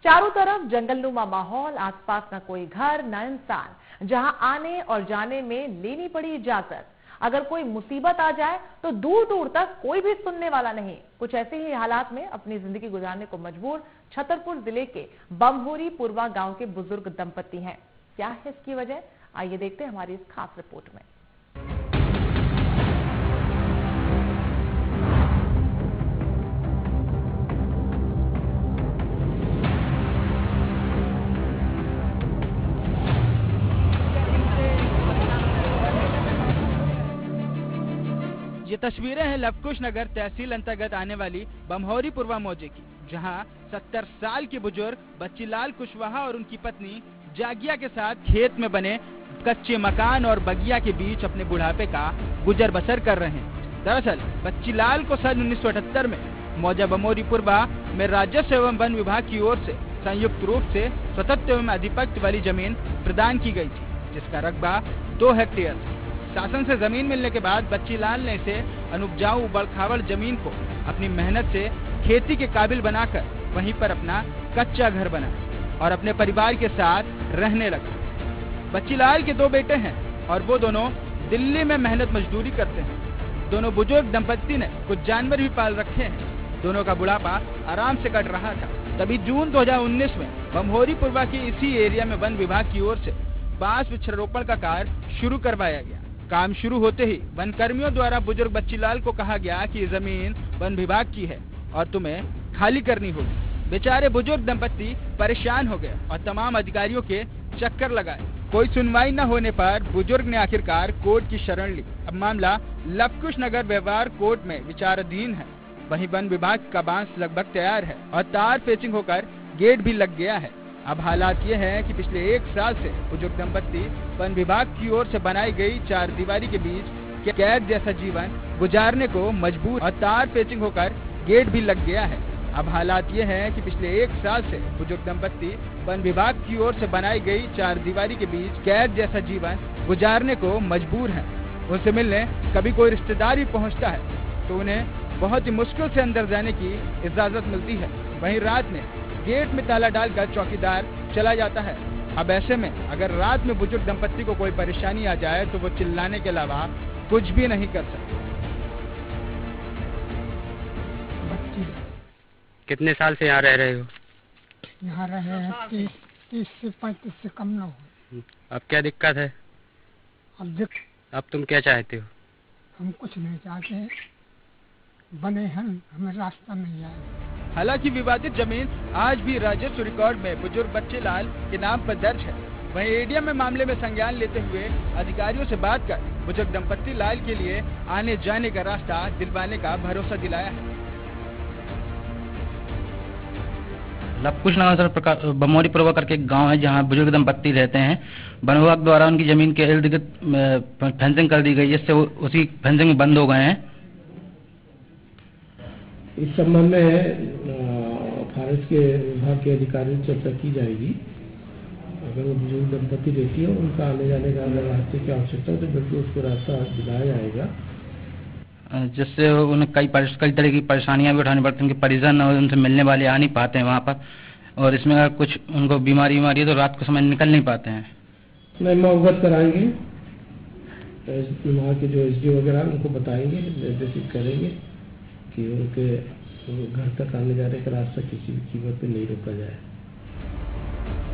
चारों तरफ जंगलनुमा माहौल, आसपास न कोई घर न इंसान, जहां आने और जाने में लेनी पड़ी इजाजत। अगर कोई मुसीबत आ जाए तो दूर दूर तक कोई भी सुनने वाला नहीं। कुछ ऐसे ही हालात में अपनी जिंदगी गुजारने को मजबूर छतरपुर जिले के बमहोरी पुरवा गांव के बुजुर्ग दंपति हैं। क्या है इसकी वजह, आइए देखते हैं हमारी इस खास रिपोर्ट में। ये तस्वीरें हैं लवकुश नगर तहसील अंतर्गत आने वाली बमहोरी पुरवा मौजे की, जहां 70 साल के बुजुर्ग बच्चीलाल कुशवाहा और उनकी पत्नी जागिया के साथ खेत में बने कच्चे मकान और बगिया के बीच अपने बुढ़ापे का गुजर बसर कर रहे हैं। दरअसल बच्चीलाल को सन 1978 में मौजा बमहोरी पुरवा में राजस्व एवं वन विभाग की ओर से संयुक्त रूप से स्वतंत्र एवं अधिपत्य वाली जमीन प्रदान की गई थी, जिसका रकबा 2 हेक्टेयर था। शासन से जमीन मिलने के बाद बच्चीलाल ने इसे अनुपजाऊ उबड़-खाबड़ जमीन को अपनी मेहनत से खेती के काबिल बनाकर वहीं पर अपना कच्चा घर बनाया और अपने परिवार के साथ रहने लगा। बच्चीलाल के 2 बेटे हैं और वो दोनों दिल्ली में मेहनत मजदूरी करते हैं। दोनों बुजुर्ग दंपत्ति ने कुछ जानवर भी पाल रखे हैं। दोनों का बुढ़ापा आराम से कट रहा था। तभी जून 2019 में बमहोरी पुरवा के इसी एरिया में वन विभाग की ओर से बांस वृक्षारोपण का कार्य शुरू करवाया गया। काम शुरू होते ही वन कर्मियों द्वारा बुजुर्ग बच्चीलाल को कहा गया कि जमीन वन विभाग की है और तुम्हें खाली करनी होगी। बेचारे बुजुर्ग दंपत्ति परेशान हो गए और तमाम अधिकारियों के चक्कर लगाए। कोई सुनवाई न होने पर बुजुर्ग ने आखिरकार कोर्ट की शरण ली। अब मामला लवकुश नगर व्यवहार कोर्ट में विचाराधीन है। वहीं वन विभाग का बांस लगभग तैयार है और तार फेंसिंग होकर गेट भी लग गया है। अब हालात ये हैं कि पिछले 1 साल से बुजुर्ग दंपत्ति वन विभाग की ओर से बनाई गई 4 दीवारी के बीच कैद जैसा जीवन गुजारने को मजबूर और तार फेंसिंग होकर गेट भी लग गया है। अब हालात ये हैं कि पिछले 1 साल से बुजुर्ग दंपत्ति वन विभाग की ओर से बनाई गई 4 दीवारी के बीच कैद जैसा जीवन गुजारने को मजबूर हैं। उनसे मिलने कभी कोई रिश्तेदार भी पहुंचता है तो उन्हें बहुत ही मुश्किल से अंदर जाने की इजाजत मिलती है। वहीं रात में गेट में ताला डालकर चौकीदार चला जाता है। अब ऐसे में अगर रात में बुजुर्ग दंपत्ति को कोई परेशानी आ जाए तो वो चिल्लाने के अलावा कुछ भी नहीं कर सकते। कितने साल से यहाँ रह रहे हो? यहाँ रहे हैं 30 से 35 से कम न हो। अब क्या दिक्कत है? अब तुम क्या चाहते हो? हम कुछ नहीं चाहते, बने हैं, हमें रास्ता नहीं आया। हालांकि विवादित जमीन आज भी राजस्व रिकॉर्ड में बुजुर्ग बच्चीलाल के नाम पर दर्ज है। वहीं एडीएम में मामले में संज्ञान लेते हुए अधिकारियों से बात कर बुजुर्ग दंपत्ति लाल के लिए आने जाने का रास्ता दिलवाने का भरोसा दिलाया है। लवकुश नगर बमहोरी पुरवा करके एक गांव है जहां बुजुर्ग दंपत्ति रहते हैं। वन विभाग द्वारा उनकी जमीन के इर्द गिर्द फेंसिंग कर दी गई, जिससे वो उसी फेंसिंग में बंद हो गए हैं। इस संबंध में फॉरेस्ट के विभाग के अधिकारियों से चर्चा की जाएगी। अगर वो बुजुर्ग दंपत्ति रहती है उनका आने जाने का अगर रास्ते की आवश्यकता है तो बिल्कुल उसको रास्ता दिलाया जाएगा, जिससे उन्हें कई तरह की परेशानियां भी उठानी पड़ती हैं। उनके परिजन और उनसे मिलने वाले आ नहीं पाते हैं वहाँ पर, और इसमें अगर कुछ उनको बीमारी है तो रात को समय निकल नहीं पाते हैं। नहीं, अवगत कराएंगे, वहाँ के जो एसडी वगैरह उनको बताएंगे, निर्देशित करेंगे कि उनके घर तक आने जाने का रास्ता किसी भी कीमत पे नहीं रोका जाए।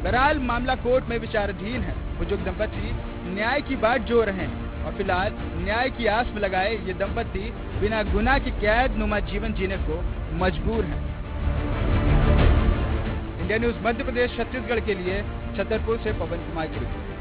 बहरहाल मामला कोर्ट में विचाराधीन है। बुजुर्ग दंपत्ति न्याय की बात जो रहे हैं और फिलहाल न्याय की आस में लगाए ये दंपत्ति बिना गुनाह की कैद नुमा जीवन जीने को मजबूर हैं। इंडिया न्यूज मध्य प्रदेश छत्तीसगढ़ के लिए छतरपुर से पवन कुमार की रिपोर्ट।